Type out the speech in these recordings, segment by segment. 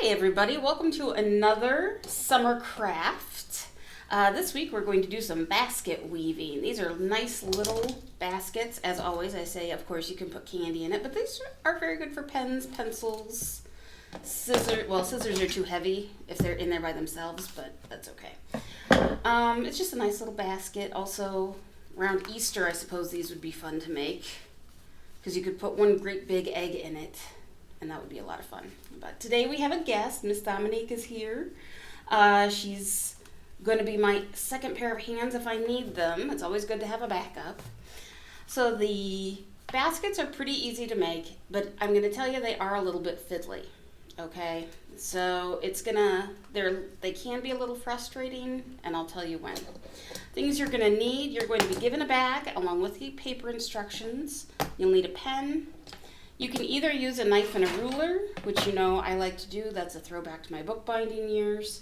Hey everybody, welcome to another summer craft. This week we're going to do some basket weaving. These are nice little baskets. As always, I say, of course, you can put candy in it, but these are very good for pens, pencils, scissors. Well, scissors are too heavy if they're in there by themselves, but that's okay. It's just a nice little basket. Also, around Easter, I suppose these would be fun to make because you could put one great big egg in it, and that would be a lot of fun. But today we have a guest. Miss Dominique is here. She's going to be my second pair of hands if I need them. It's always good to have a backup. So the baskets are pretty easy to make, but I'm going to tell you they are a little bit fiddly. Okay, so they can be a little frustrating, and I'll tell you when. Things you're going to need: you're going to be given a bag along with the paper instructions. You'll need a pen. You can either use a knife and a ruler, which you know I like to do. That's a throwback to my bookbinding years.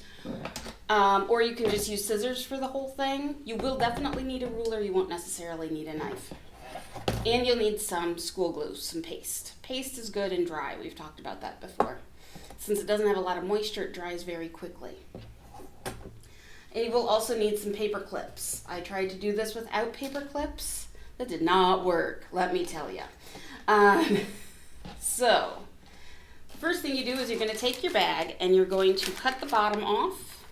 Or you can just use scissors for the whole thing. You will definitely need a ruler. You won't necessarily need a knife. And you'll need some school glue, some paste. Paste is good and dry. We've talked about that before. Since it doesn't have a lot of moisture, it dries very quickly. And you will also need some paper clips. I tried to do this without paper clips. That did not work, let me tell you. So, the first thing you do is you're going to take your bag and you're going to cut the bottom off.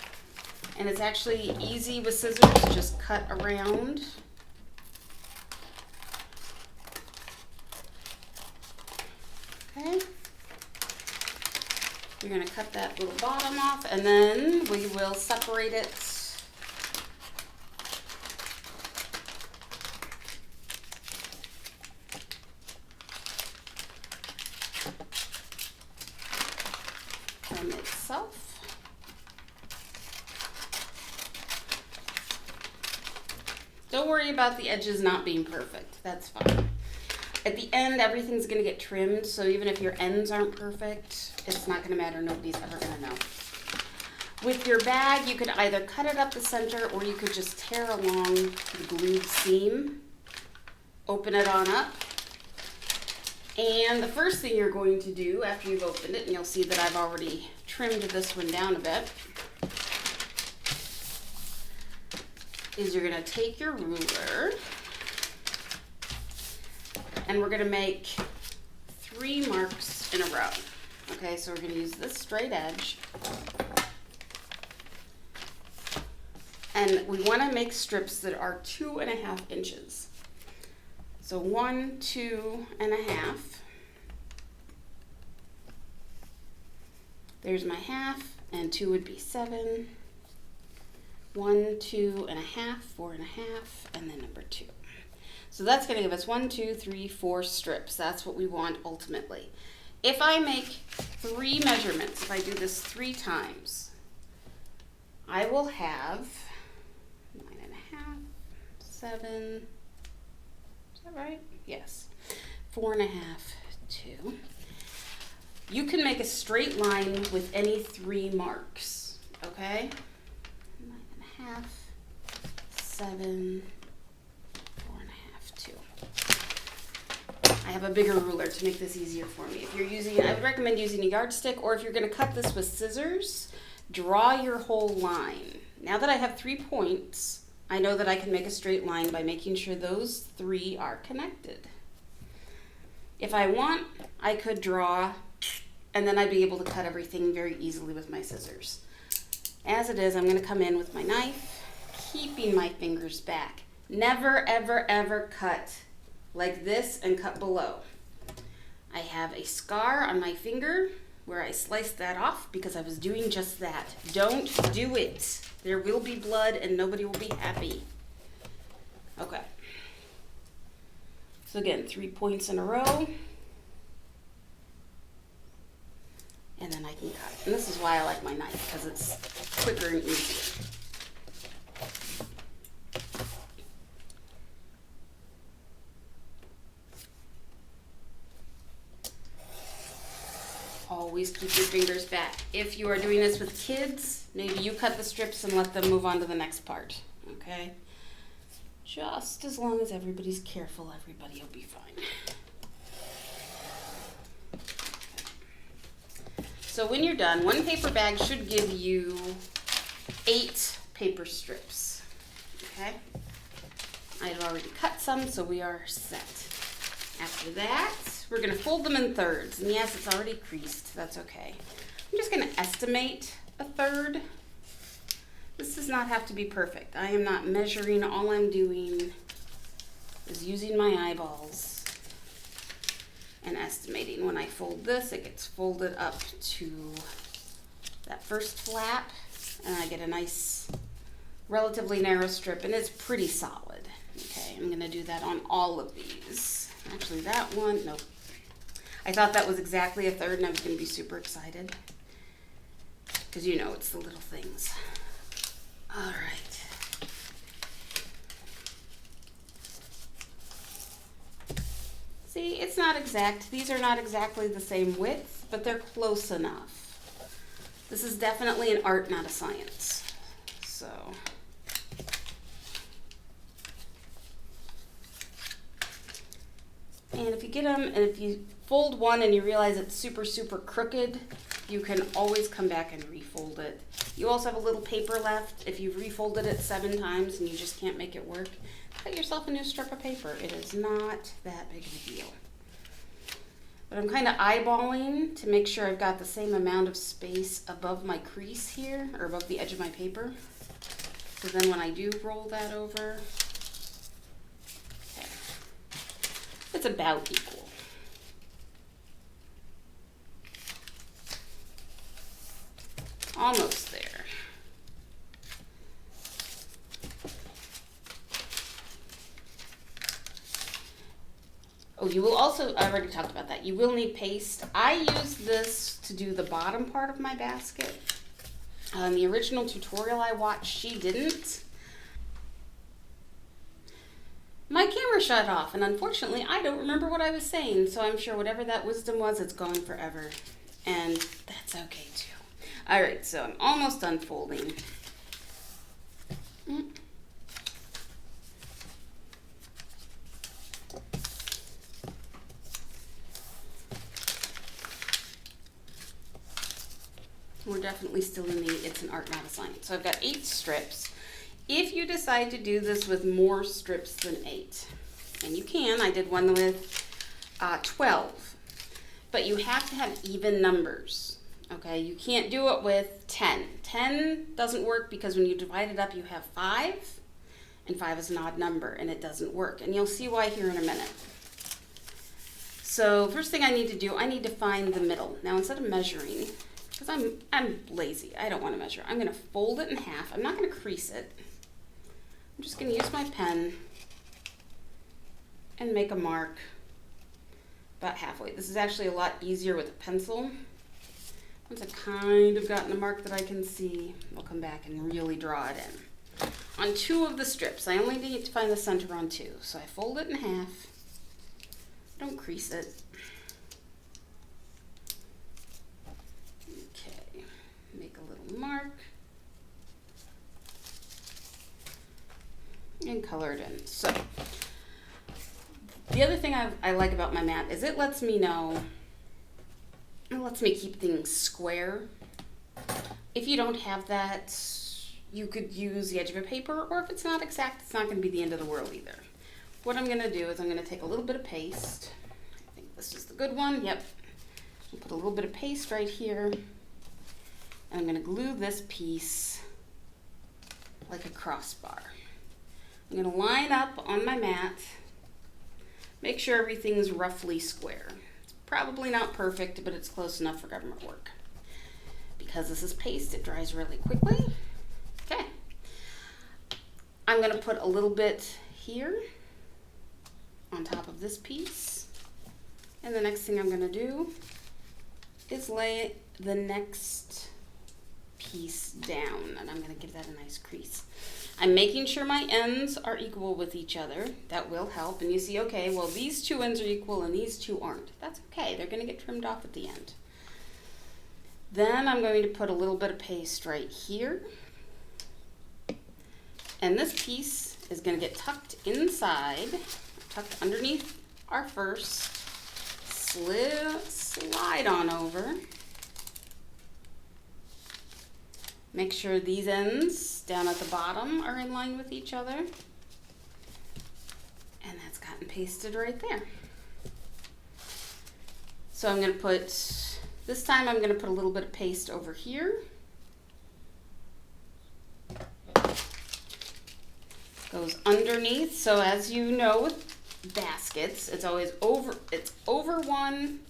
And it's actually easy with scissors, just cut around. Okay. You're going to cut that little bottom off, and then we will separate it from itself. Don't worry about the edges not being perfect. That's fine. At the end, everything's going to get trimmed, so even if your ends aren't perfect, it's not going to matter. Nobody's ever going to know. With your bag, you could either cut it up the center, or you could just tear along the glued seam, open it on up. And the first thing you're going to do after you've opened it, and you'll see that I've already trimmed this one down a bit, is you're going to take your ruler, and we're going to make 3 marks in a row. Okay, so we're going to use this straight edge. And we want to make strips that are 2.5 inches. So 1, 2.5. There's my half, and 2 would be 7. 1, 2.5, 4.5, and then number 2. So that's going to give us 1, 2, 3, 4 strips. That's what we want ultimately. If I make 3 measurements, if I do this 3 times, I will have 9.5, 7. Is that right? Yes. 4.5, 2. You can make a straight line with any 3 marks. Okay? 9.5, 7. I have a bigger ruler to make this easier for me. If you're using, I would recommend using a yardstick, or if you're going to cut this with scissors, draw your whole line. Now that I have 3 points, I know that I can make a straight line by making sure those 3 are connected. If I want, I could draw, and then I'd be able to cut everything very easily with my scissors. As it is, I'm going to come in with my knife, keeping my fingers back. Never, ever, ever cut like this and cut below. I have a scar on my finger where I sliced that off because I was doing just that. Don't do it. There will be blood and nobody will be happy. Okay. So again, 3 points in a row. And then I can cut. And this is why I like my knife, because it's quicker and easier. Always keep your fingers back. If you are doing this with kids, maybe you cut the strips and let them move on to the next part, okay? Just as long as everybody's careful, everybody will be fine. So when you're done, one paper bag should give you 8 paper strips. Okay? I've already cut some, so we are set. After that, we're going to fold them in thirds. And yes, it's already creased. That's okay. I'm just going to estimate a third. This does not have to be perfect. I am not measuring. All I'm doing is using my eyeballs and estimating. When I fold this, it gets folded up to that first flap, and I get a nice, relatively narrow strip, and it's pretty solid. Okay, I'm going to do that on all of these. Actually, that one, nope. I thought that was exactly a third, and I was going to be super excited. Because you know, it's the little things. All right. See, it's not exact. These are not exactly the same width, but they're close enough. This is definitely an art, not a science. So. And if you get them, and if you fold one and you realize it's super, super crooked, you can always come back and refold it. You also have a little paper left. If you've refolded it 7 times and you just can't make it work, cut yourself a new strip of paper. It is not that big of a deal. But I'm kind of eyeballing to make sure I've got the same amount of space above my crease here, or above the edge of my paper. So then when I do roll that over, okay, it's about equal. Almost there. Oh, you will also, I already talked about that. You will need paste. I use this to do the bottom part of my basket. The original tutorial I watched, she didn't. My camera shut off, and unfortunately, I don't remember what I was saying, so I'm sure whatever that wisdom was, it's gone forever. And that's okay, too. All right, so I'm almost done folding. We're definitely still in the it's an art, not a science. So I've got 8 strips. If you decide to do this with more strips than 8, and you can, I did one with 12, but you have to have even numbers. Okay, you can't do it with 10. 10 doesn't work because when you divide it up, you have 5, and 5 is an odd number, and it doesn't work. And you'll see why here in a minute. So first thing I need to do, I need to find the middle. Now instead of measuring, because I'm lazy, I don't want to measure, I'm going to fold it in half. I'm not going to crease it. I'm just going to use my pen and make a mark about halfway. This is actually a lot easier with a pencil. Once I've kind of gotten a mark that I can see, I'll come back and really draw it in. On 2 of the strips, I only need to find the center on 2. So I fold it in half. Don't crease it. Okay, make a little mark. And color it in. So, the other thing I like about my mat is it lets me know, it lets me keep things square. If you don't have that, you could use the edge of a paper, or if it's not exact, it's not going to be the end of the world either. What I'm going to do is I'm going to take a little bit of paste. I think this is the good one. Yep. I'll put a little bit of paste right here. And I'm going to glue this piece like a crossbar. I'm going to line up on my mat, make sure everything's roughly square. It's probably not perfect, but it's close enough for government work. Because this is paste, it dries really quickly. Okay. I'm going to put a little bit here on top of this piece. And the next thing I'm going to do is lay the next piece down, and I'm going to give that a nice crease. I'm making sure my ends are equal with each other. That will help. And you see, okay, well, these 2 ends are equal and these 2 aren't. That's okay. They're going to get trimmed off at the end. Then I'm going to put a little bit of paste right here. And this piece is going to get tucked inside, tucked underneath our first, slide on over. Make sure these ends down at the bottom are in line with each other. And that's gotten pasted right there. So I'm going to put, this time I'm going to put a little bit of paste over here. Goes underneath. So as you know with baskets, it's always over one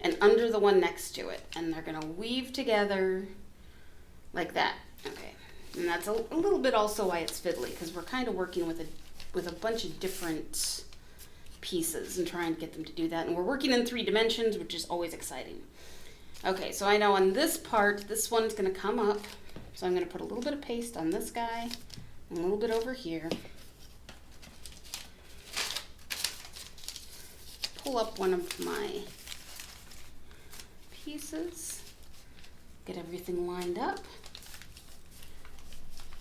and under the one next to it. And they're going to weave together like that. Okay. And that's a little bit also why it's fiddly, because we're kind of working with a bunch of different pieces and trying to get them to do that. And we're working in 3 dimensions, which is always exciting. Okay, so I know on this part, this one's going to come up. So I'm going to put a little bit of paste on this guy and a little bit over here. Pull up one of my pieces. Get everything lined up.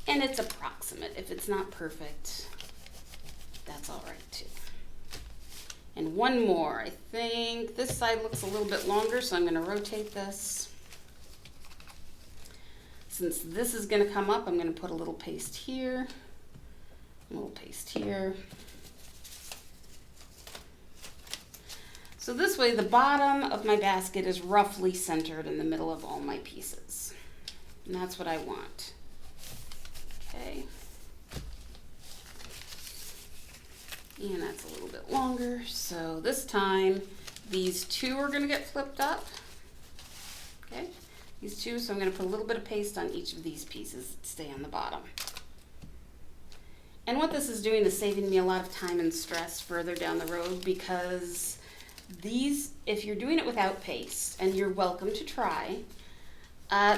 And it's approximate. If it's not perfect, that's all right too. And one more. I think this side looks a little bit longer, so I'm going to rotate this. Since this is going to come up, I'm going to put a little paste here, a little paste here. So this way the bottom of my basket is roughly centered in the middle of all my pieces. And that's what I want. Okay. And that's a little bit longer. So this time, these 2 are going to get flipped up. Okay, these 2. So I'm going to put a little bit of paste on each of these pieces to stay on the bottom. And what this is doing is saving me a lot of time and stress further down the road, because these, if you're doing it without paste, and you're welcome to try,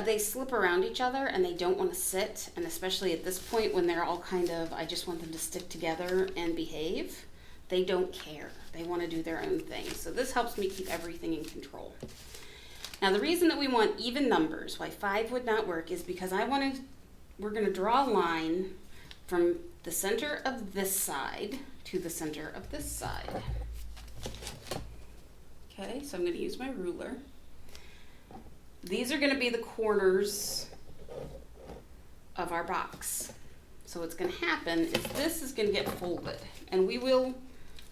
they slip around each other and they don't want to sit, and especially at this point when they're all kind of, I just want them to stick together and behave, they don't care. They want to do their own thing. So this helps me keep everything in control. Now the reason that we want even numbers, why 5 would not work, is because we're going to draw a line from the center of this side to the center of this side. Okay, so I'm going to use my ruler. These are going to be the corners of our box. So what's going to happen is this is going to get folded, and we will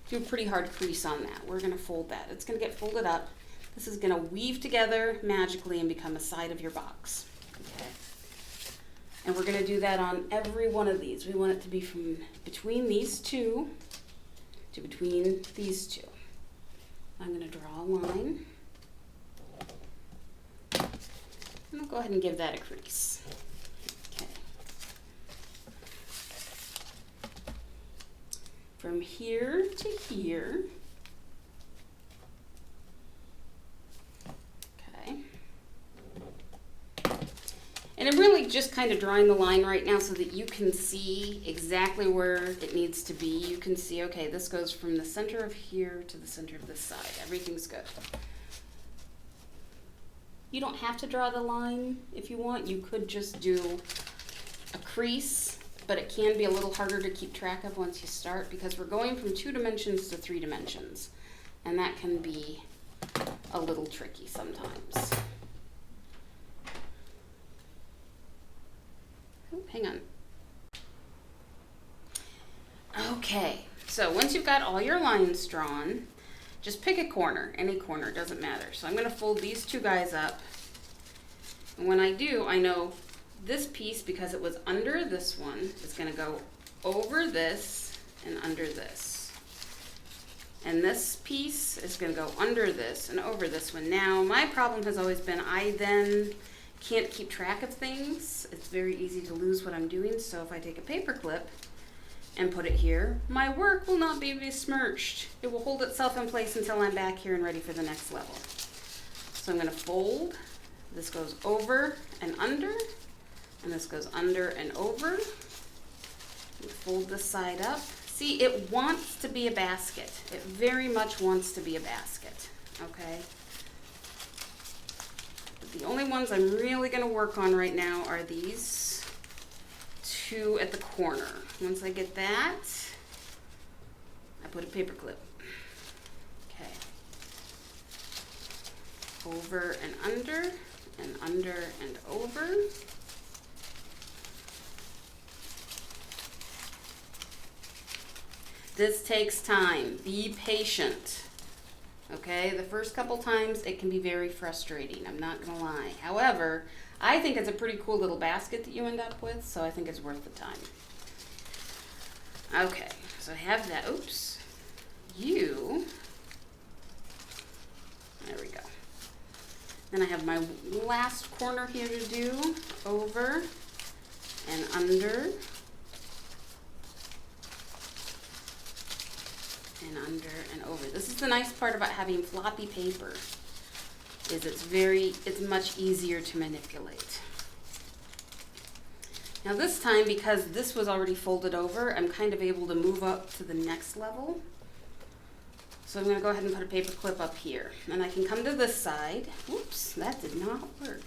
do a pretty hard crease on that. We're going to fold that. It's going to get folded up. This is going to weave together magically and become a side of your box. Okay. And we're going to do that on every one of these. We want it to be from between these 2 to between these 2. I'm going to draw a line. And I'll go ahead and give that a crease. Okay. From here to here. Okay. And I'm really just kind of drawing the line right now so that you can see exactly where it needs to be. You can see, okay, this goes from the center of here to the center of this side. Everything's good. You don't have to draw the line if you want. You could just do a crease, but it can be a little harder to keep track of once you start, because we're going from 2 dimensions to 3 dimensions, and that can be a little tricky sometimes. Oh, hang on. Okay, so once you've got all your lines drawn, just pick a corner, any corner, doesn't matter. So I'm going to fold these 2 guys up. And when I do, I know this piece, because it was under this one, is going to go over this and under this. And this piece is going to go under this and over this one. Now, my problem has always been I then can't keep track of things. It's very easy to lose what I'm doing. So if I take a paper clip and put it here, my work will not be besmirched. It will hold itself in place until I'm back here and ready for the next level. So I'm going to fold. This goes over and under, and this goes under and over. Fold this side up. See, it wants to be a basket. It very much wants to be a basket, okay? But the only ones I'm really going to work on right now are these 2 at the corner. Once I get that, I put a paper clip. Okay. Over and under and over. This takes time. Be patient. Okay, the first couple times it can be very frustrating, I'm not gonna lie. However, I think it's a pretty cool little basket that you end up with, so I think it's worth the time. Okay, so I have that. Oops. There we go. Then I have my last corner here to do, over and under. And under and over. This is the nice part about having floppy paper, is it's much easier to manipulate. Now this time, because this was already folded over, I'm kind of able to move up to the next level. So I'm going to go ahead and put a paper clip up here. And I can come to this side. Whoops, that did not work.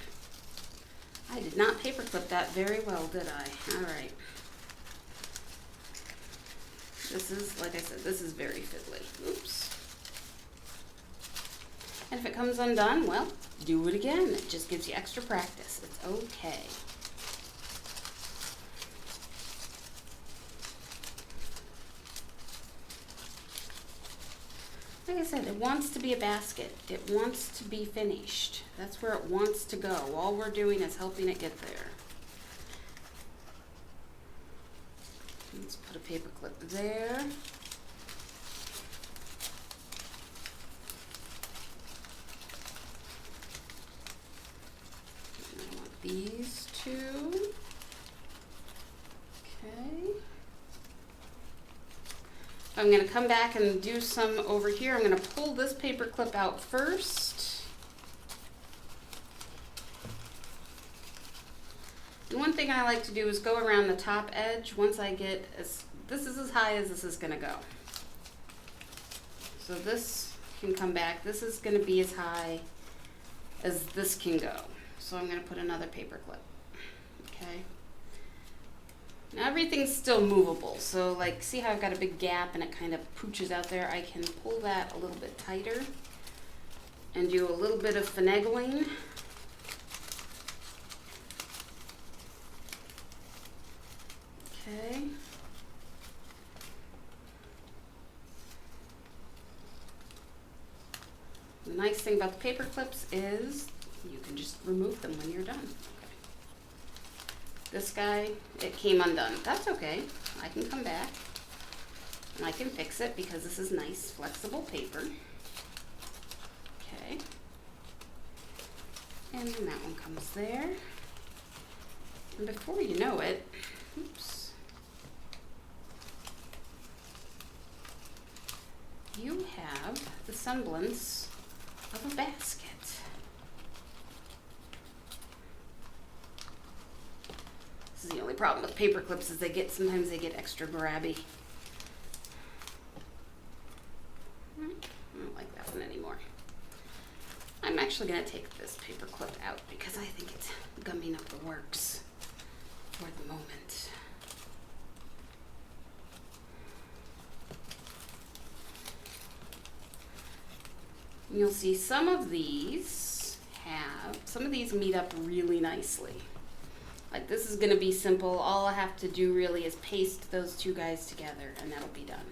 I did not paper clip that very well, did I? All right. This is, like I said, this is very fiddly. Oops. And if it comes undone, well, do it again. It just gives you extra practice. It's okay. Like I said, it wants to be a basket. It wants to be finished. That's where it wants to go. All we're doing is helping it get there. Let's put a paper clip there. I want these two. Okay. I'm going to come back and do some over here. I'm going to pull this paper clip out first. The one thing I like to do is go around the top edge once I get this is as high as this is going to go. So this can come back. This is going to be as high as this can go. So I'm going to put another paper clip. Okay. Now everything's still movable. So like, see how I've got a big gap and it kind of pooches out there? I can pull that a little bit tighter and do a little bit of finagling. Okay. The nice thing about the paper clips is you can just remove them when you're done. Okay. This guy, it came undone. That's okay. I can come back and I can fix it because this is nice, flexible paper. Okay. And then that one comes there. And before you know it, oops. You have the semblance of a basket. This is the only problem with paper clips is sometimes they get extra grabby. I don't like that one anymore. I'm actually going to take this paper clip out because I think it's gumming up the works for the moment. You'll see some of these meet up really nicely. Like this is going to be simple. All I have to do really is paste those two guys together and that'll be done.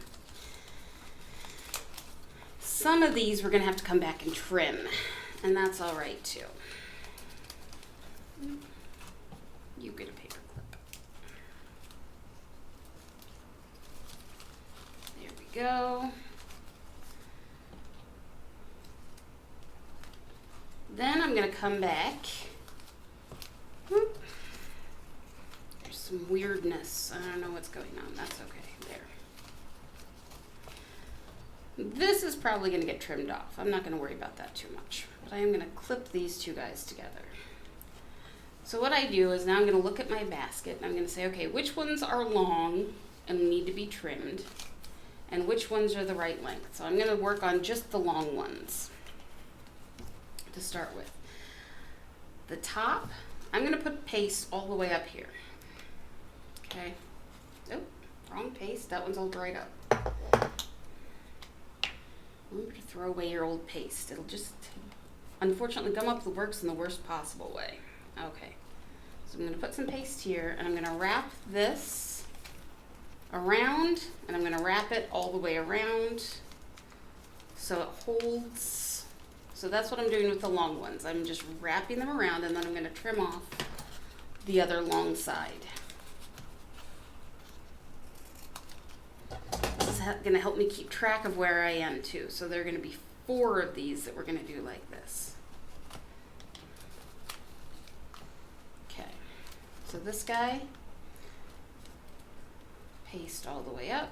Some of these we're going to have to come back and trim, and that's all right too. You get a paper clip. There we go. Then I'm going to come back. There's some weirdness. I don't know what's going on. That's okay. There. This is probably going to get trimmed off. I'm not going to worry about that too much. But I am going to clip these two guys together. So what I do is now I'm going to look at my basket and I'm going to say, okay, which ones are long and need to be trimmed? And which ones are the right length? So I'm going to work on just the long ones to start with. The top, I'm going to put paste all the way up here. Okay. Oh, wrong paste. That one's all dried up. Remember to throw away your old paste. It'll just, unfortunately, gum up the works in the worst possible way. Okay. So I'm going to put some paste here, and I'm going to wrap this around, and I'm going to wrap it all the way around so it holds. So that's what I'm doing with the long ones. I'm just wrapping them around, and then I'm going to trim off the other long side. This is going to help me keep track of where I am too. So there are going to be 4 of these that we're going to do like this. Okay, so this guy, paste all the way up.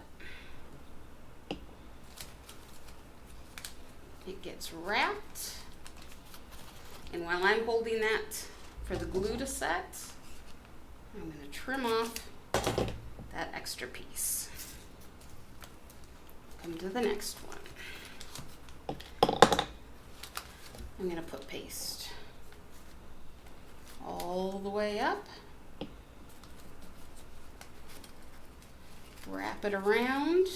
It gets wrapped, and while I'm holding that for the glue to set, I'm going to trim off that extra piece. Come to the next one. I'm going to put paste all the way up, wrap it around,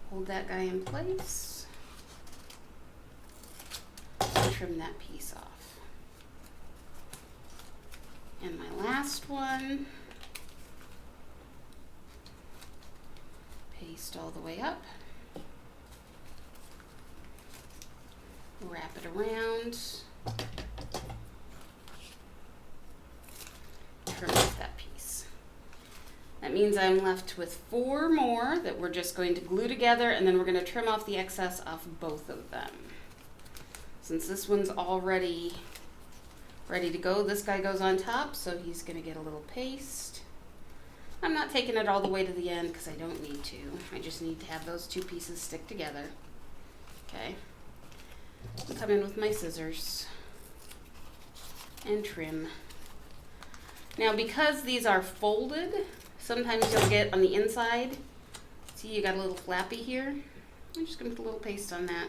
hold that guy in place, and trim that piece off. And my last one, paste all the way up, wrap it around, trim off that piece. That means I'm left with 4 more that we're just going to glue together, and then we're going to trim off the excess off both of them. Since this one's already ready to go, this guy goes on top, so he's going to get a little paste. I'm not taking it all the way to the end because I don't need to. I just need to have those 2 pieces stick together. Okay. I'll come in with my scissors and trim. Now, because these are folded, sometimes you'll get on the inside, see you got a little flappy here. I'm just going to put a little paste on that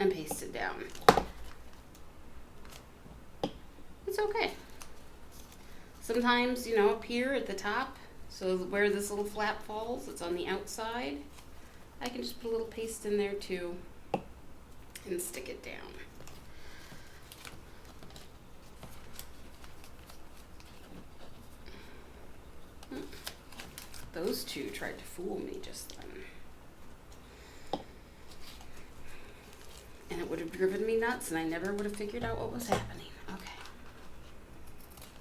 and paste it down. It's okay. Sometimes, you know, up here at the top, so where this little flap falls, it's on the outside. I can just put a little paste in there too and stick it down. Those 2 tried to fool me just then. And it would have driven me nuts, and I never would have figured out what was happening. Okay.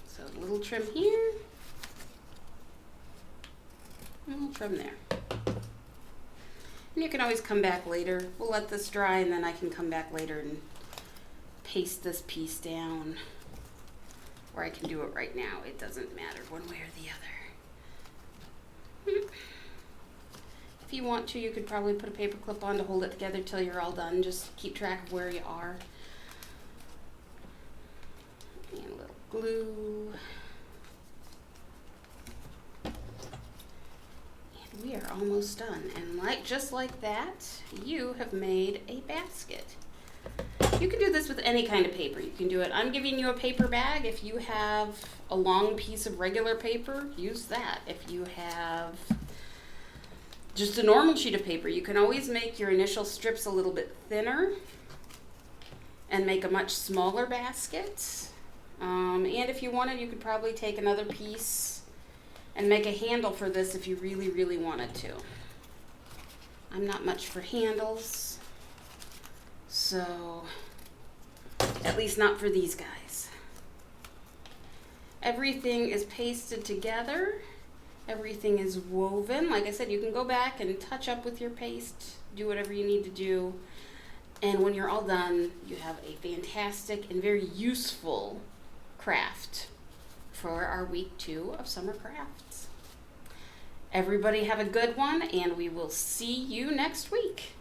So a little trim here, and a little trim there. And you can always come back later. We'll let this dry, and then I can come back later and paste this piece down. Or I can do it right now. It doesn't matter one way or the other. If you want to, you could probably put a paper clip on to hold it together till you're all done. Just keep track of where you are. And a little glue. And we are almost done. And just like that, you have made a basket. You can do this with any kind of paper. You can do it. I'm giving you a paper bag. If you have a long piece of regular paper, use that. If you have just a normal sheet of paper, you can always make your initial strips a little bit thinner and make a much smaller basket. And if you wanted, you could probably take another piece and make a handle for this if you really, really wanted to. I'm not much for handles, so at least not for these guys. Everything is pasted together. Everything is woven. Like I said, you can go back and touch up with your paste, do whatever you need to do. And when you're all done, you have a fantastic and very useful craft for our week 2 of summer crafts. Everybody have a good one, and we will see you next week.